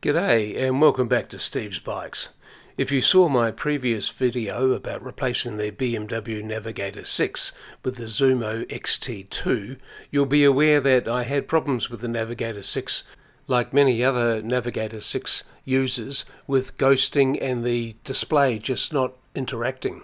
G'day and welcome back to Steve's Bikes. If you saw my previous video about replacing the BMW Navigator 6 with the Zumo XT2, you'll be aware that I had problems with the Navigator 6, like many other Navigator 6 users, with ghosting and the display just not interacting.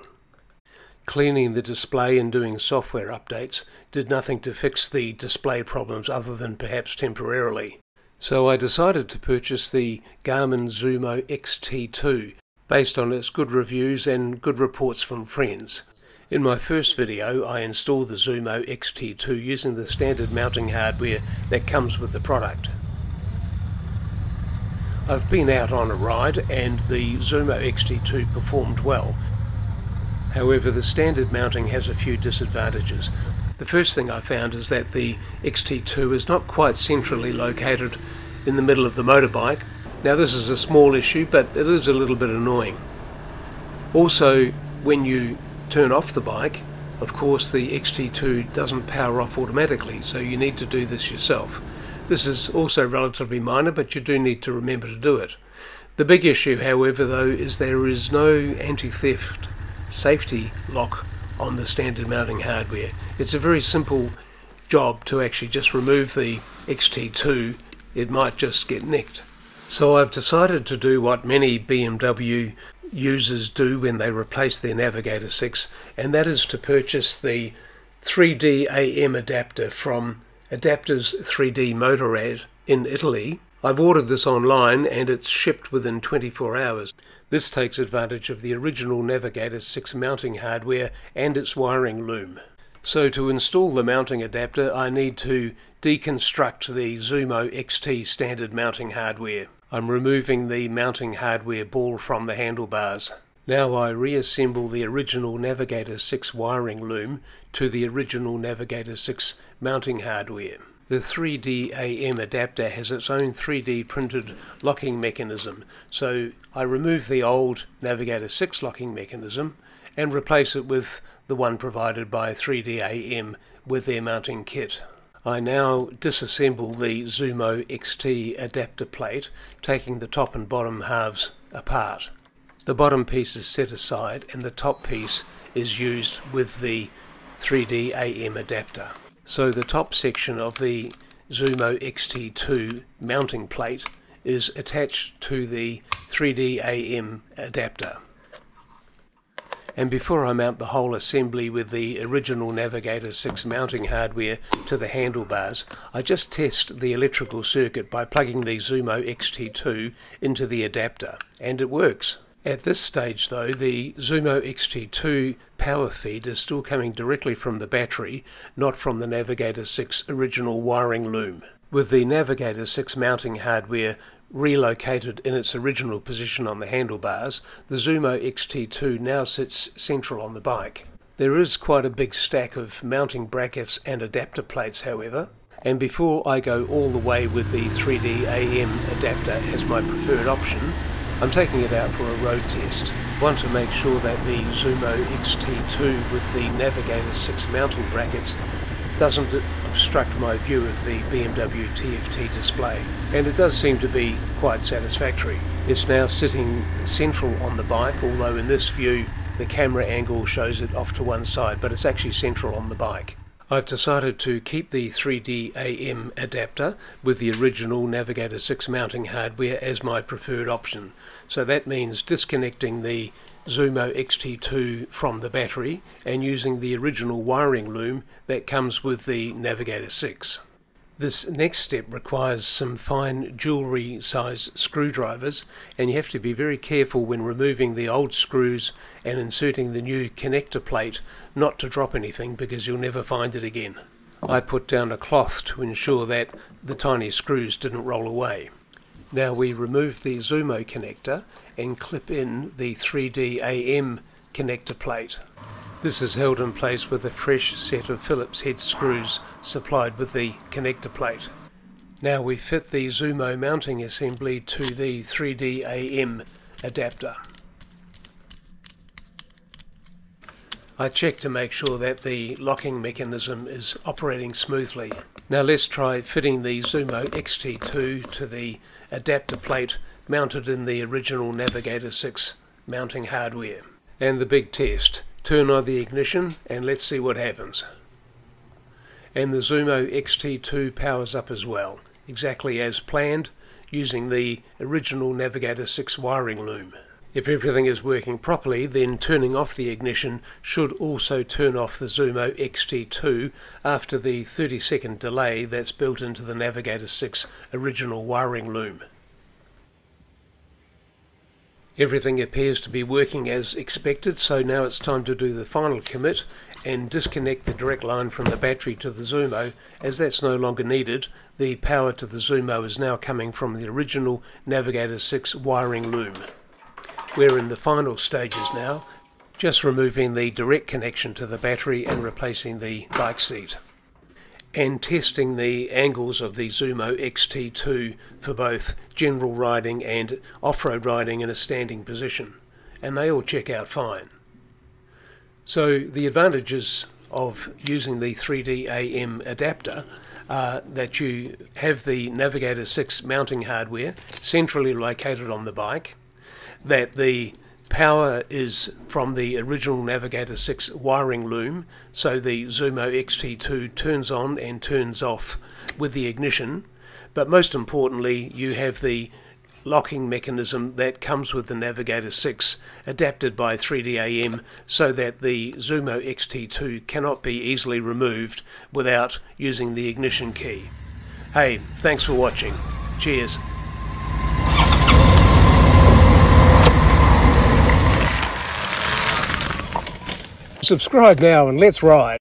Cleaning the display and doing software updates did nothing to fix the display problems other than perhaps temporarily. So I decided to purchase the Garmin Zumo XT2 based on its good reviews and good reports from friends. In my first video I installed the Zumo XT2 using the standard mounting hardware that comes with the product. I've been out on a ride and the Zumo XT2 performed well. However, the standard mounting has a few disadvantages. The first thing I found is that the XT2 is not quite centrally located in the middle of the motorbike. Now this is a small issue, but it is a little bit annoying. Also, when you turn off the bike, of course the XT2 doesn't power off automatically, so you need to do this yourself. This is also relatively minor, but you do need to remember to do it. The big issue, however, though, is there is no anti-theft safety lock on the standard mounting hardware. It's a very simple job to actually just remove the XT2. It might just get nicked. So I've decided to do what many BMW users do when they replace their Navigator 6, and that is to purchase the 3D AM adapter from Adaptor's 3D Motorrad in Italy. I've ordered this online and it's shipped within 24 hours. This takes advantage of the original Navigator 6 mounting hardware and its wiring loom. So to install the mounting adapter I need to deconstruct the Zumo XT standard mounting hardware. I'm removing the mounting hardware ball from the handlebars. Now I reassemble the original Navigator 6 wiring loom to the original Navigator 6 mounting hardware. The 3D AM adapter has its own 3D printed locking mechanism, so I remove the old Navigator 6 locking mechanism and replace it with the one provided by 3D AM with their mounting kit. I now disassemble the Zumo XT adapter plate, taking the top and bottom halves apart. The bottom piece is set aside and the top piece is used with the 3D AM adapter. So the top section of the Zumo XT2 mounting plate is attached to the 3D AM adapter. And before I mount the whole assembly with the original Navigator 6 mounting hardware to the handlebars, I just test the electrical circuit by plugging the Zumo XT2 into the adapter, and it works. At this stage though, the Zumo XT2 power feed is still coming directly from the battery, not from the Navigator 6 original wiring loom. With the Navigator 6 mounting hardware relocated in its original position on the handlebars, the Zumo XT2 now sits central on the bike. There is quite a big stack of mounting brackets and adapter plates, however, and before I go all the way with the 3D AM adapter as my preferred option, I'm taking it out for a road test. I want to make sure that the Zumo XT2 with the Navigator 6 mounting brackets doesn't obstruct my view of the BMW TFT display, and it does seem to be quite satisfactory. It's now sitting central on the bike, although in this view the camera angle shows it off to one side, but it's actually central on the bike. I've decided to keep the 3D AM adapter with the original Navigator 6 mounting hardware as my preferred option. So that means disconnecting the Zumo XT2 from the battery and using the original wiring loom that comes with the Navigator 6. This next step requires some fine jewellery size screwdrivers, and you have to be very careful when removing the old screws and inserting the new connector plate not to drop anything, because you'll never find it again. I put down a cloth to ensure that the tiny screws didn't roll away. Now we remove the Zumo connector and clip in the 3D AM connector plate. This is held in place with a fresh set of Phillips head screws supplied with the connector plate. Now we fit the Zumo mounting assembly to the 3D AM adapter. I check to make sure that the locking mechanism is operating smoothly. Now let's try fitting the Zumo XT2 to the adapter plate mounted in the original Navigator 6 mounting hardware. And the big test. Turn on the ignition and let's see what happens. And the Zumo XT2 powers up as well, exactly as planned, using the original Navigator 6 wiring loom. If everything is working properly, then turning off the ignition should also turn off the Zumo XT2 after the 30-second delay that's built into the Navigator 6 original wiring loom. Everything appears to be working as expected, so now it's time to do the final commit and disconnect the direct line from the battery to the Zumo, as that's no longer needed. The power to the Zumo is now coming from the original Navigator 6 wiring loom. We're in the final stages now, just removing the direct connection to the battery and replacing the bike seat, and testing the angles of the Zumo XT2 for both general riding and off-road riding in a standing position, and they all check out fine. So the advantages of using the 3D AM adapter are that you have the Navigator 6 mounting hardware centrally located on the bike, that the power is from the original Navigator 6 wiring loom, so the Zumo XT2 turns on and turns off with the ignition, but most importantly you have the locking mechanism that comes with the Navigator 6 adapted by 3D AM, so that the Zumo XT2 cannot be easily removed without using the ignition key. Hey, thanks for watching. Cheers. Subscribe now and let's ride.